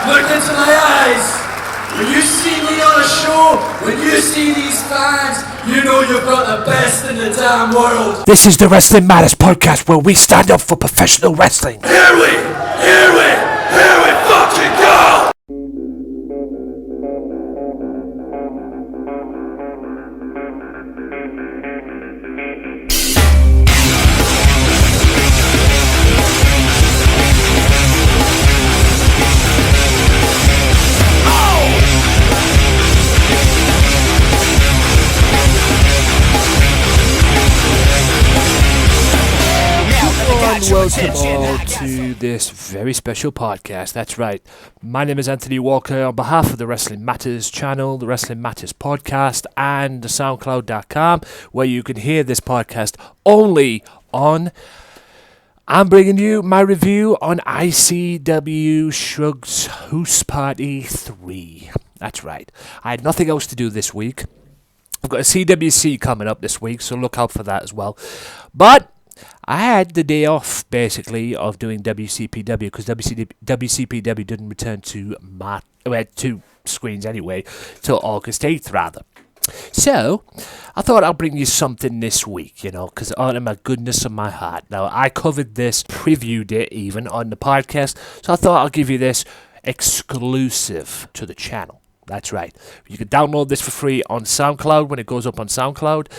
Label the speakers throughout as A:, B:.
A: Look into my eyes. When you see me on a show, when you see these fans, you know you've got the best in the damn world.
B: This is the Wrestling Matters podcast where we stand up for professional wrestling.
A: Here we fucking go!
B: Welcome all to this very special podcast. That's right. My name is Anthony Walker. On behalf of the Wrestling Matters channel, the Wrestling Matters podcast, and SoundCloud.com, where you can hear this podcast only on, I'm bringing you my review on ICW Shug's Hoose Party 3. That's right. I had nothing else to do this week. I've got a CWC coming up this week, so look out for that as well. But I had the day off, basically, of doing WCPW, because WCPW didn't return to screens anyway, till August 8th, rather. So, I thought I'll bring you something this week, because out of my goodness of my heart. Now, I covered this, previewed it even, on the podcast, so I thought I'll give you this exclusive to the channel. That's right. You can download this for free on SoundCloud when it goes up on SoundCloud,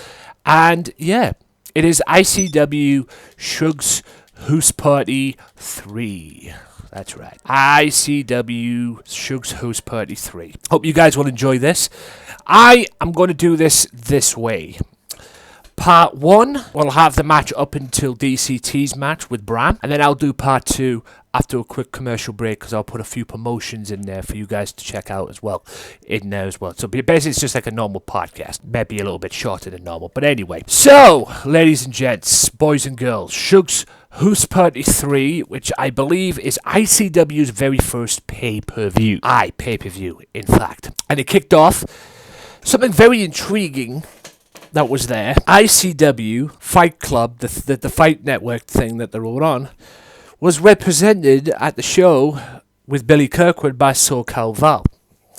B: and, yeah. It is ICW Shug's Hoose Party 3. That's right. ICW Shug's Hoose Party 3. Hope you guys will enjoy this. I am going to do this way. Part 1, we'll have the match up until DCT's match with Bram. And then I'll do part 2 after a quick commercial break, because I'll put a few promotions in there for you guys to check out as well. So basically it's just like a normal podcast. Maybe a little bit shorter than normal. But anyway. So, ladies and gents, boys and girls, Shug's Hoose Party 3, which I believe is ICW's very first pay-per-view. Pay-per-view, in fact. And it kicked off something very intriguing that was there. ICW Fight Club, the Fight Network thing that they're all on, was represented at the show with Billy Kirkwood by SoCal Val.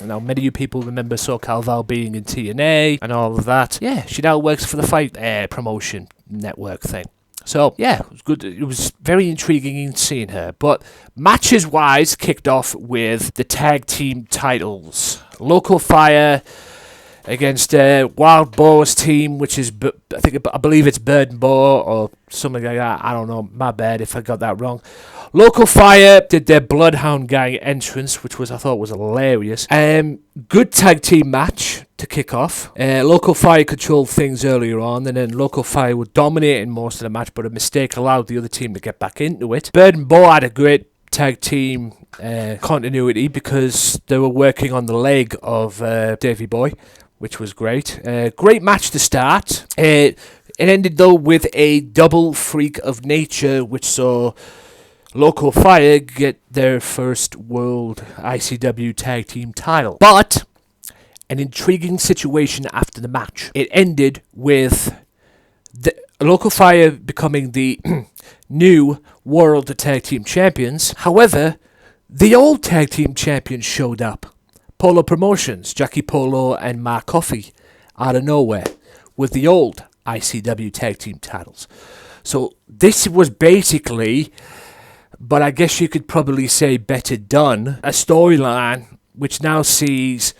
B: Now, many of you people remember SoCal Val being in TNA and all of that. Yeah, she now works for the Fight promotion network thing. So, yeah, it was good. It was very intriguing in seeing her. But matches-wise, kicked off with the tag team titles. Local Fire against Wild Boar's team, which is, I believe it's Bird and Boar or something like that. I don't know. My bad if I got that wrong. Local Fire did their Bloodhound Gang entrance, which I thought was hilarious. Good tag team match to kick off. Local Fire controlled things earlier on, and then Local Fire were dominating most of the match, but a mistake allowed the other team to get back into it. Bird and Boar had a great tag team continuity because they were working on the leg of Stevieboy, which was great. Great match to start. It ended, though, with a double freak of nature, which saw Local Fire get their first World ICW Tag Team title. But an intriguing situation after the match. It ended with the Local Fire becoming the new World Tag Team Champions. However, the old Tag Team Champions showed up. Polo Promotions, Jackie Polo and Mark Coffey, out of nowhere, with the old ICW Tag Team titles. So this was basically, but I guess you could probably say better done, a storyline which now sees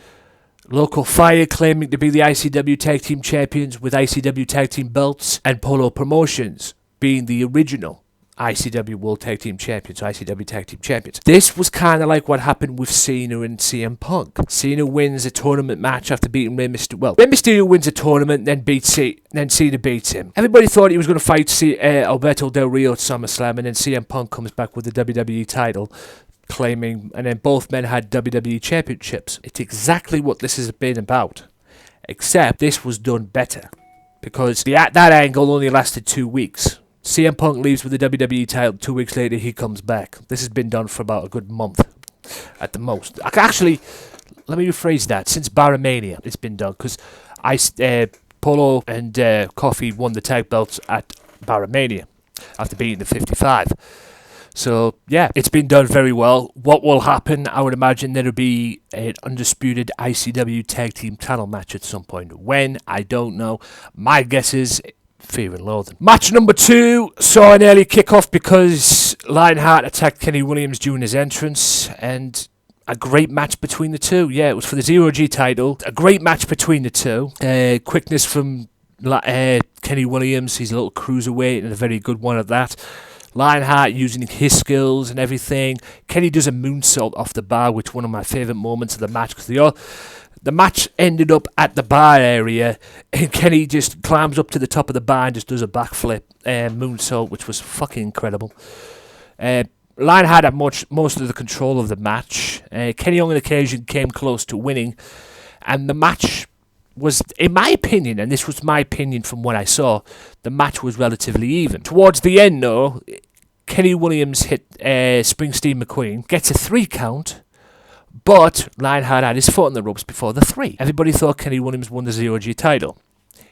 B: Local Fire claiming to be the ICW Tag Team Champions with ICW Tag Team belts, and Polo Promotions being the original ICW World Tag Team Champions, ICW Tag Team Champions. This was kind of like what happened with Cena and CM Punk. Cena wins a tournament match after beating Rey Mysterio. Well, Rey Mysterio wins a tournament, then Cena beats him. Everybody thought he was going to fight Alberto Del Rio at SummerSlam, and then CM Punk comes back with the WWE title, claiming, and then both men had WWE championships. It's exactly what this has been about, except this was done better, because that angle only lasted 2 weeks. CM Punk leaves with the WWE title. 2 weeks later, he comes back. This has been done for about a good month, at the most. Actually, let me rephrase that. Since Barramania, it's been done, because Polo and Coffey won the tag belts at Barramania after beating the 55. So, yeah, it's been done very well. What will happen? I would imagine there'll be an undisputed ICW tag team title match at some point. When? I don't know. My guess is Fear and Loathing. Match number 2 saw an early kickoff because Lionheart attacked Kenny Williams during his entrance, and a great match between the two. Yeah, it was for the Zero G title. A great match between the two. Quickness from Kenny Williams. He's a little cruiserweight and a very good one at that. Lionheart using his skills and everything. Kenny does a moonsault off the bar, which is one of my favourite moments of the match, because the match ended up at the bar area, and Kenny just climbs up to the top of the bar and just does a backflip moonsault, which was fucking incredible. Lionheart had most of the control of the match. Kenny on occasion came close to winning, and the match was, in my opinion, and this was my opinion from what I saw, the match was relatively even. Towards the end, though, Kenny Williams hit Springsteen McQueen, gets a 3 count, but Lionheart had his foot on the ropes before the 3. Everybody thought Kenny Williams won the Zero G title.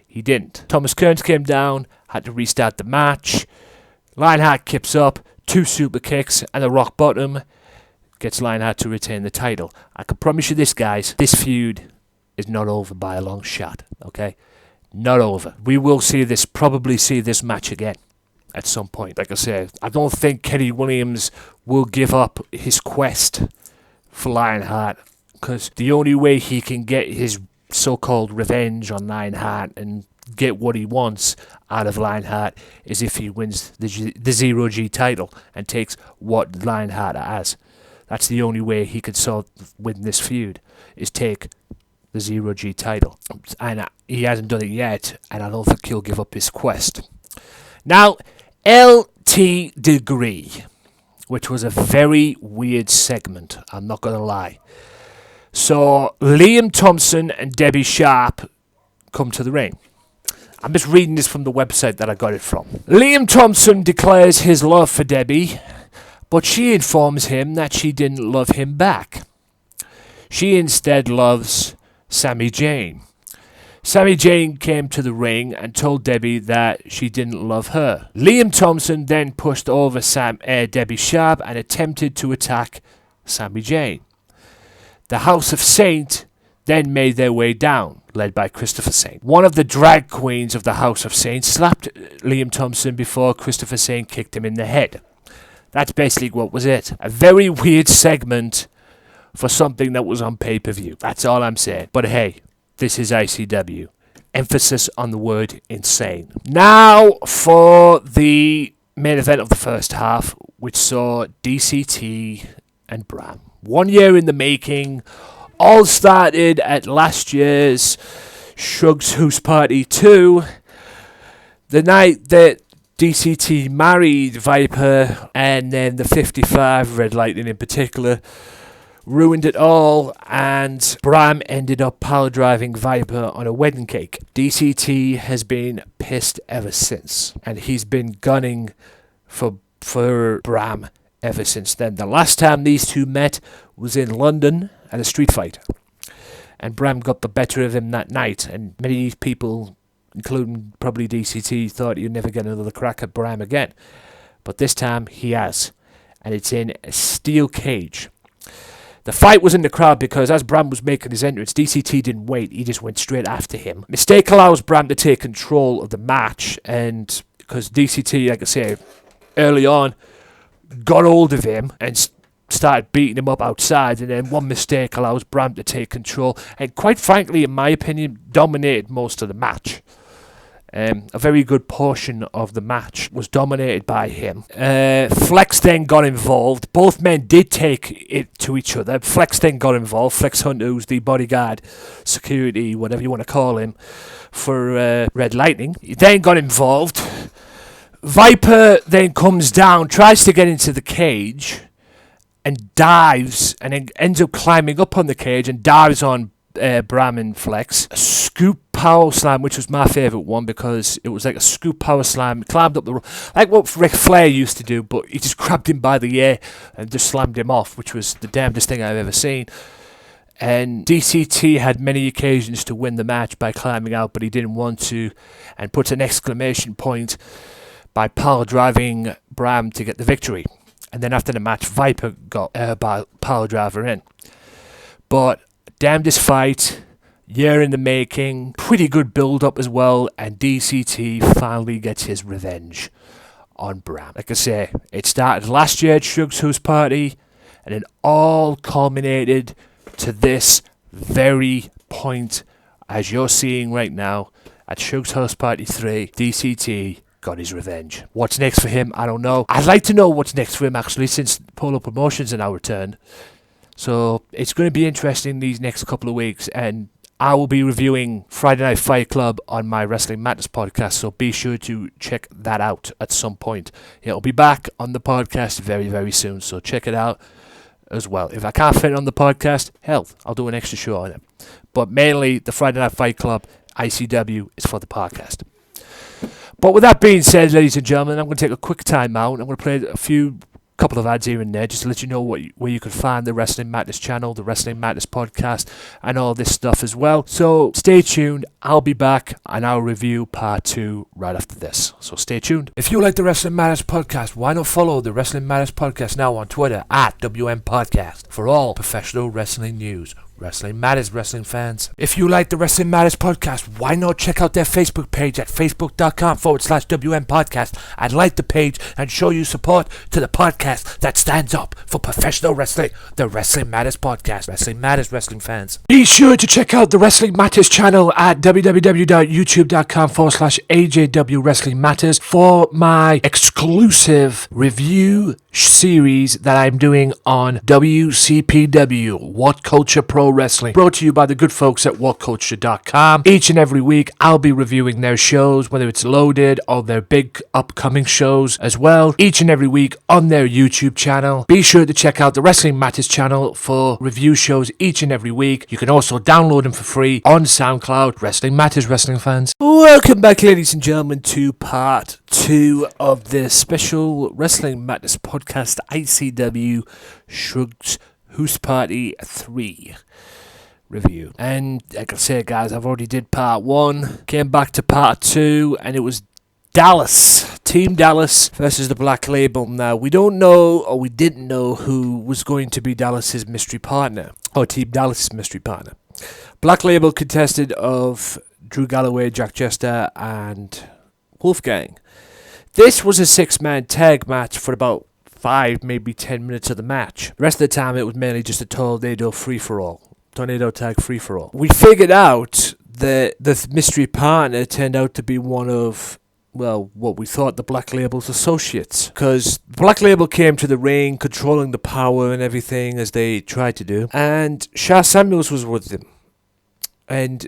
B: He didn't. Thomas Kearns came down, had to restart the match. Lionheart kips up, 2 super kicks, and a rock bottom gets Lionheart to retain the title. I can promise you this, guys, this feud is not over by a long shot, okay? Not over. We will probably see this match again at some point. Like I said, I don't think Kenny Williams will give up his quest for Lionheart, because the only way he can get his so-called revenge on Lionheart and get what he wants out of Lionheart is if he wins the Zero G title and takes what Lionheart has. That's the only way he could win this feud, is take the Zero G title. And he hasn't done it yet, and I don't think he'll give up his quest. Now, LT Degree, which was a very weird segment, I'm not going to lie. So, Liam Thompson and Debbie Sharpe come to the ring. I'm just reading this from the website that I got it from. Liam Thompson declares his love for Debbie, but she informs him that she didn't love him back. She instead loves Sammy Jane. Sammy Jane came to the ring and told Debbie that she didn't love her. Liam Thompson then pushed over Debbie Sharpe and attempted to attack Sammy Jane. The House of Saint then made their way down, led by Christopher Saint. One of the drag queens of the House of Saint slapped Liam Thompson before Christopher Saint kicked him in the head. That's basically what was it. A very weird segment for something that was on pay-per-view. That's all I'm saying. But hey, this is ICW. Emphasis on the word insane. Now for the main event of the first half, which saw DCT and Bram. 1 year in the making. All started at last year's Shug's Hoose Party 2. The night that DCT married Viper, and then the 55, Red Lightning in particular, ruined it all, and Bram ended up power driving Viper on a wedding cake. DCT has been pissed ever since, and he's been gunning for Bram ever since then. The last time these two met was in London at a street fight, and Bram got the better of him that night, and many people, including probably DCT, thought he'd never get another crack at Bram again. But this time he has, and it's in a steel cage. The fight was in the crowd because as Bram was making his entrance, DCT didn't wait, he just went straight after him. Mistake allows Bram to take control of the match, and because DCT, like I say, early on, got hold of him and started beating him up outside, and then one mistake allows Bram to take control, and quite frankly, in my opinion, dominated most of the match. A very good portion of the match was dominated by him. Flex then got involved. Both men did take it to each other. Flex then got involved. Flex Hunter, who's the bodyguard, security, whatever you want to call him, for Red Lightning. He then got involved. Viper then comes down, tries to get into the cage, and dives, and then ends up climbing up on the cage and dives on Bram and Flex. A scoop power slam, which was my favourite one because it was like a scoop power slam, climbed up the rope, like what Ric Flair used to do, but he just grabbed him by the ear and just slammed him off, which was the damnedest thing I've ever seen. And DCT had many occasions to win the match by climbing out, but he didn't want to, and puts an exclamation point by power driving Bram to get the victory. And then after the match, Viper got power driver in. But damnedest fight, year in the making, pretty good build up as well, and DCT finally gets his revenge on Bram. Like I say, it started last year at Shug's Hoose Party, and it all culminated to this very point, as you're seeing right now, at Shug's House Party 3, DCT got his revenge. What's next for him? I don't know. I'd like to know what's next for him, actually, since Polo Promotions are now returned. So it's going to be interesting these next couple of weeks, and I will be reviewing Friday Night Fight Club on my Wrestling Matters podcast, so be sure to check that out at some point. It'll be back on the podcast very, very soon, so check it out as well. If I can't fit it on the podcast, hell, I'll do an extra show on it. But mainly, the Friday Night Fight Club, ICW, is for the podcast. But with that being said, ladies and gentlemen, I'm going to take a quick time out. I'm going to play couple of ads here and there just to let you know where you can find the Wrestling Matters channel, the Wrestling Matters podcast, and all this stuff as well. So stay tuned. I'll be back and I'll review part 2 right after this. So stay tuned. If you like the Wrestling Matters podcast, why not follow the Wrestling Matters podcast now on Twitter at WM Podcast for all professional wrestling news. Wrestling Matters, wrestling fans. If you like the Wrestling Matters podcast, why not check out their Facebook page at facebook.com/WM Podcast and like the page and show your support to the podcast that stands up for professional wrestling, the Wrestling Matters podcast. Wrestling Matters, wrestling fans. Be sure to check out the Wrestling Matters channel at www.youtube.com/AJW Wrestling Matters for my exclusive review series that I'm doing on WCPW, What Culture Pro Wrestling, brought to you by the good folks at whatculture.com. Each and every week I'll be reviewing their shows, whether it's loaded or their big upcoming shows as well, each and every week on their YouTube channel. Be sure to check out the Wrestling Matters channel for review shows each and every week. You can also download them for free on SoundCloud. Wrestling Matters, wrestling fans. Welcome back, ladies and gentlemen, to part 2 of this special Wrestling Matters podcast, ICW Shug's Hoose Party 3 review. And like I say, guys, I've already did part 1, came back to part 2, and it was Dallas, Team Dallas versus the Black Label. Now, we don't know, or we didn't know, who was going to be Dallas's mystery partner, or Team Dallas's mystery partner. Black Label contested of Drew Galloway, Jack Jester, and Wolfgang. This was a 6-man tag match for about 5, maybe 10 minutes of the match. The rest of the time, it was mainly just a tornado free-for-all. Tornado tag free-for-all. We figured out that the mystery partner turned out to be one of, well, what we thought the Black Label's associates. Because Black Label came to the ring, controlling the power and everything, as they tried to do. And Sharpe Samuels was with them. And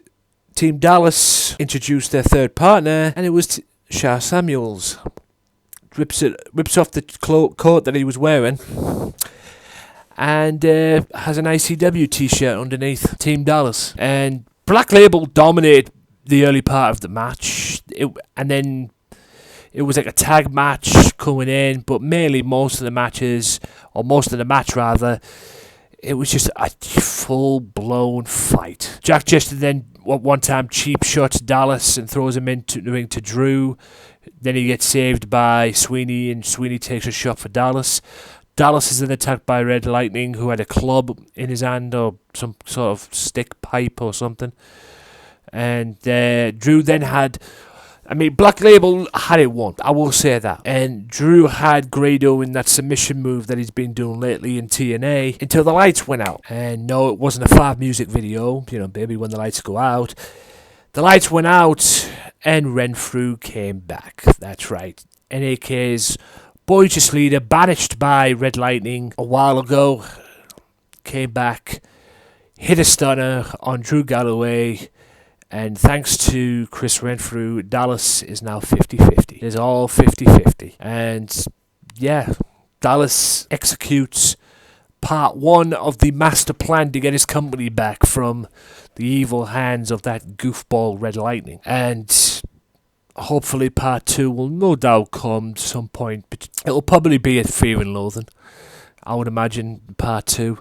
B: Team Dallas introduced their third partner, and it was Sharpe Samuels. Rips off the coat that he was wearing, and has an ICW t-shirt underneath Team Dallas. And Black Label dominated the early part of the match, and then it was like a tag match coming in, but mainly most of the match rather, it was just a full-blown fight. Jack Jester then one time cheap shots Dallas and throws him into the ring to Drew. Then he gets saved by Sweeney, and Sweeney takes a shot for Dallas. Dallas is then attacked by Red Lightning, who had a club in his hand, or some sort of stick pipe or something. And Drew then had... Black Label had it won, I will say that. And Drew had Grado in that submission move that he's been doing lately in TNA until the lights went out. And no, it wasn't a 5 music video, baby, when the lights go out. The lights went out, and Renfrew came back. That's right. NAK's boisterous leader, banished by Red Lightning a while ago, came back, hit a stunner on Drew Galloway, and thanks to Chris Renfrew, Dallas is now 50-50. It's all 50-50. And yeah, Dallas executes part 1 of the master plan to get his company back from the evil hands of that goofball Red Lightning. And hopefully part 2 will no doubt come to some point, but it'll probably be at Fear and Loathing. I would imagine part 2.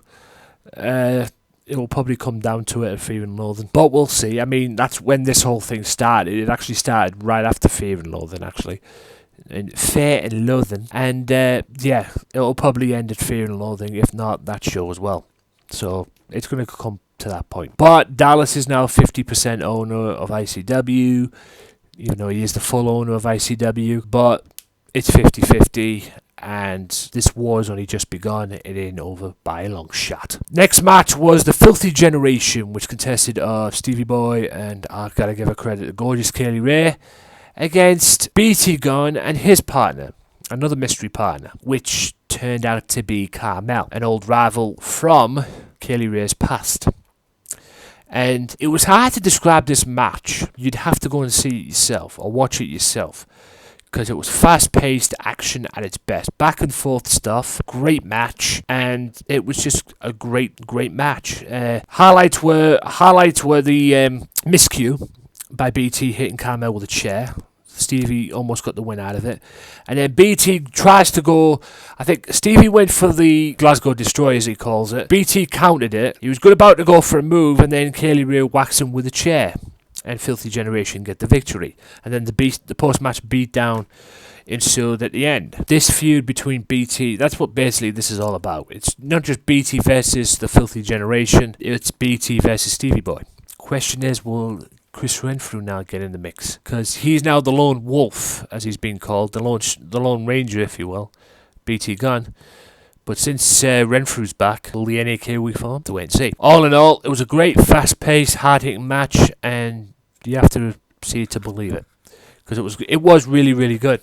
B: It'll probably come down to it at Fear and Loathing. But we'll see. That's when this whole thing started. It actually started right after Fear and Loathing, actually. and Fear and Loathing. And yeah, it'll probably end at Fear and Loathing, if not that show as well. So it's going to come to that point. But Dallas is now 50% owner of ICW, even though he is the full owner of ICW. But it's 50-50. And this war's only just begun. It ain't over by a long shot. Next match was the Filthy Generation, which contested of Stevieboy and I've got to give a credit to gorgeous Kaylee Ray against BT Gunn and his partner, another mystery partner, which turned out to be Carmel, an old rival from Kaylee Ray's past. And it was hard to describe this match. You'd have to go and see it yourself or watch it yourself, because it was fast-paced action at its best. Back and forth stuff. Great match. And it was just a great match. Highlights were the miscue by BT hitting Carmel with a chair. Stevie almost got the win out of it. And then BT tries to go... I think Stevie went for the Glasgow Destroyer, as he calls it. BT countered it. He was good about to go for a move, and then Kaylee Ray whacks him with a chair. And Filthy Generation get the victory. And then the post-match beatdown ensued at the end. This feud between BT, that's what basically this is all about. It's not just BT versus the Filthy Generation, it's BT versus Stevieboy. Question is, will Chris Renfrew now get in the mix? Because he's now the lone wolf, as he's been called, the lone ranger, if you will, BT Gunn. But since Renfrew's back, will the NAK reform? To wait and see. All in all, it was a great, fast-paced, hard-hitting match, and you have to see it to believe it, because it was really, really good.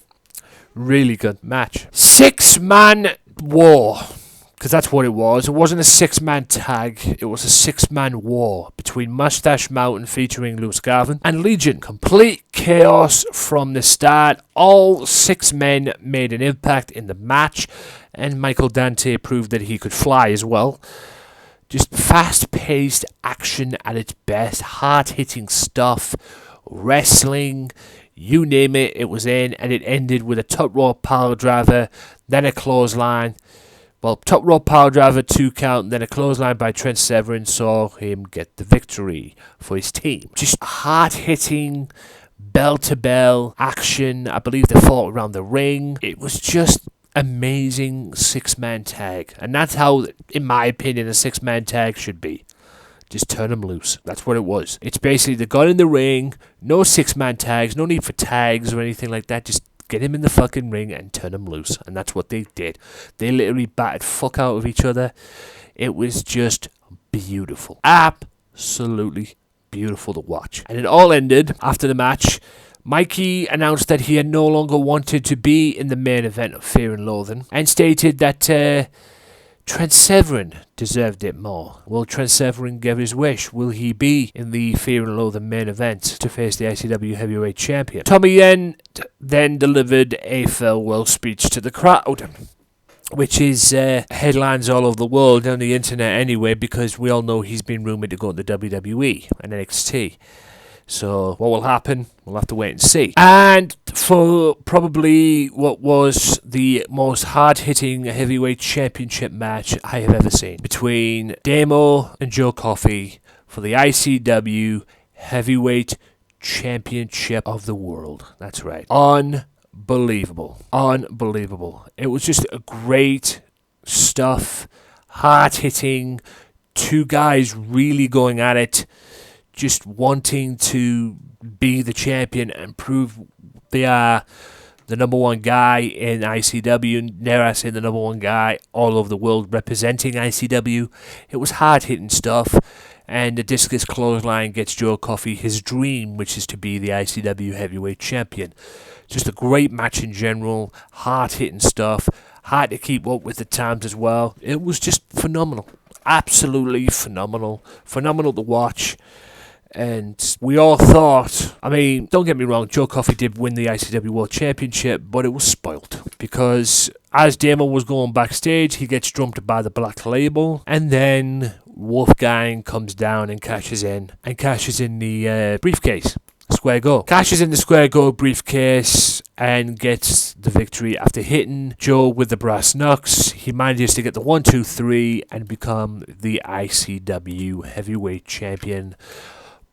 B: Really good match. 6-man war, because that's what it was. It wasn't a 6-man tag. It was a 6-man war between Mustache Mountain featuring Lewis Garvin and Legion. Complete chaos from the start. All 6 men made an impact in the match, and Michael Dante proved that he could fly as well. Just fast-paced action at its best, hard-hitting stuff, wrestling, you name it, it was in, and it ended with a top rope power driver, then a clothesline. Well, top rope power driver, 2 count, then a clothesline by Trent Severin saw him get the victory for his team. Just hard-hitting, bell-to-bell action. I believe they fought around the ring. It was just amazing 6-man tag, and that's how, in my opinion, a 6-man tag should be. Just turn them loose. That's what it was. It's basically the gun in the ring, no 6-man tags, no need for tags or anything like that. Just get him in the fucking ring and turn him loose, and that's what they did. They literally battered fuck out of each other. It was just beautiful, absolutely beautiful to watch. And it all ended after the match. Mikey announced that he had no longer wanted to be in the main event of Fear and Loathing, and stated that Trent Severin deserved it more. Will Trent Severin give his wish? Will he be in the Fear and Loathing main event to face the ICW Heavyweight Champion? Tommy then delivered a farewell speech to the crowd, which is headlines all over the world, on the internet anyway, because we all know he's been rumoured to go to the WWE and NXT. So what will happen? We'll have to wait and see. And for probably what was the most hard-hitting heavyweight championship match I have ever seen, between Damo and Joe Coffey for the ICW Heavyweight Championship of the world. That's right. Unbelievable. It was just a great stuff. Hard-hitting. 2 guys really going at it, just wanting to be the champion and prove they are the number 1 guy in ICW. Dare I say the number 1 guy all over the world representing ICW. It was hard-hitting stuff. And the discus clothesline gets Joe Coffey his dream, which is to be the ICW Heavyweight Champion. Just a great match in general. Hard-hitting stuff. Hard to keep up with the times as well. It was just phenomenal. Absolutely phenomenal. Phenomenal to watch. And we all thought, I mean, don't get me wrong, Joe Coffey did win the ICW World Championship, but it was spoilt. Because as Damo was going backstage, he gets drumped by the Black Label, and then Wolfgang comes down and cashes in the briefcase. Square Go. Cashes in the Square Go briefcase and gets the victory after hitting Joe with the brass knucks. He manages to get the 1, 2, 3 and become the ICW Heavyweight Champion.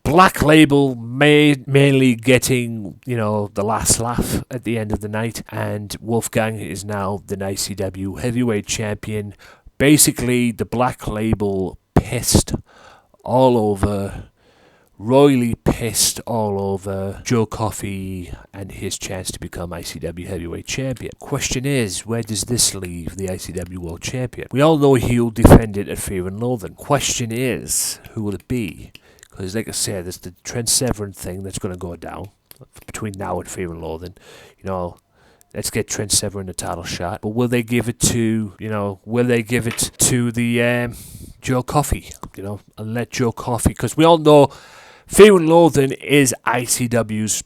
B: Black Label mainly getting, the last laugh at the end of the night, and Wolfgang is now the ICW heavyweight champion. Basically, the Black Label pissed all over, royally pissed all over Joe Coffey and his chance to become ICW heavyweight champion. Question is, where does this leave the ICW world champion? We all know he'll defend it at Fear and Loathing. Question is, who will it be? Because like I said, there's the Trent Severin thing that's going to go down between now and Fear and Loathing. Let's get Trent Severin a title shot. But will they give it to, the Joe Coffey, and let Joe Coffey, because we all know Fear and Loathing is ICW's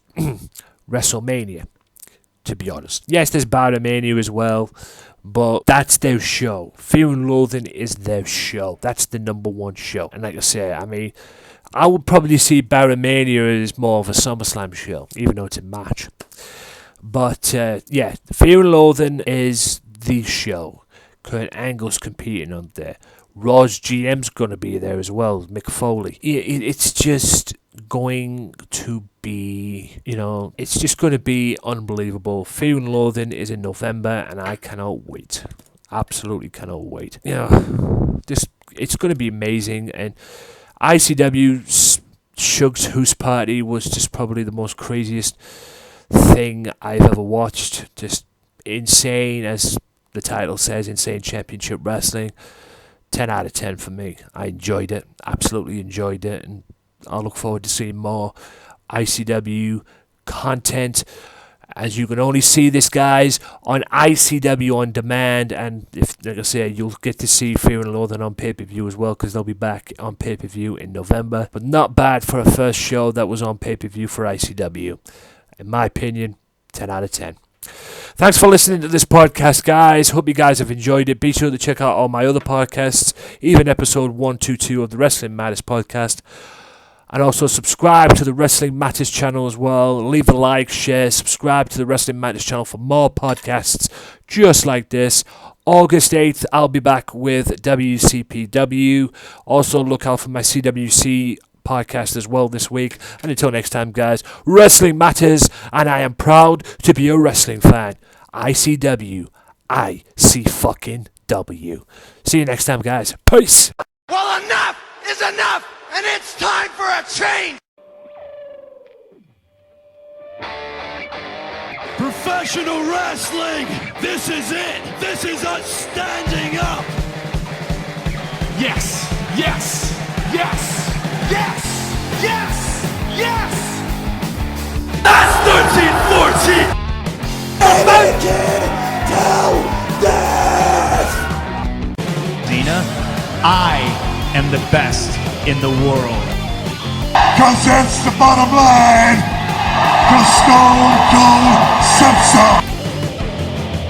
B: WrestleMania, to be honest. Yes, there's Baromania as well, but that's their show. Fear and Loathing is their show. That's the number one show. And like I say, I would probably see Baromania as more of a SummerSlam show, even though it's a match. But, Fear and Loathing is the show. Kurt Angle's competing on there. Raw's GM's going to be there as well, Mick Foley. It's just going to be, it's just going to be unbelievable. Fear and Loathing is in November, and I cannot wait. Absolutely cannot wait. It's going to be amazing, and ICW Shug's Hoose Party was just probably the most craziest thing I've ever watched. Just insane, as the title says, insane championship wrestling. 10 out of 10 for me. I enjoyed it, absolutely enjoyed it, and I look forward to seeing more ICW content. As you can only see this, guys, on ICW On Demand, and like I say, you'll get to see Fear and Loathing on pay-per-view as well, because they'll be back on pay-per-view in November. But not bad for a first show that was on pay-per-view for ICW. In my opinion, 10 out of 10. Thanks for listening to this podcast, guys. Hope you guys have enjoyed it. Be sure to check out all my other podcasts, even episode 122 of the Wrestling Matters podcast. And also subscribe to the Wrestling Matters channel as well. Leave a like, share, subscribe to the Wrestling Matters channel for more podcasts just like this. August 8th, I'll be back with WCPW. Also, look out for my CWC podcast as well this week. And until next time, guys, Wrestling Matters, and I am proud to be a wrestling fan. ICW, IC-fucking-W. See you next time, guys. Peace.
C: Well, enough is enough, and it's time for a change. Professional wrestling, this is it. This is us standing up. Yes, yes, yes, yes, yes, yes. That's 13-14. Make it till death.
D: Dina, I am the best in the world.
C: 'Cause that's the bottom line. 'Cause Stone Cold Simpson.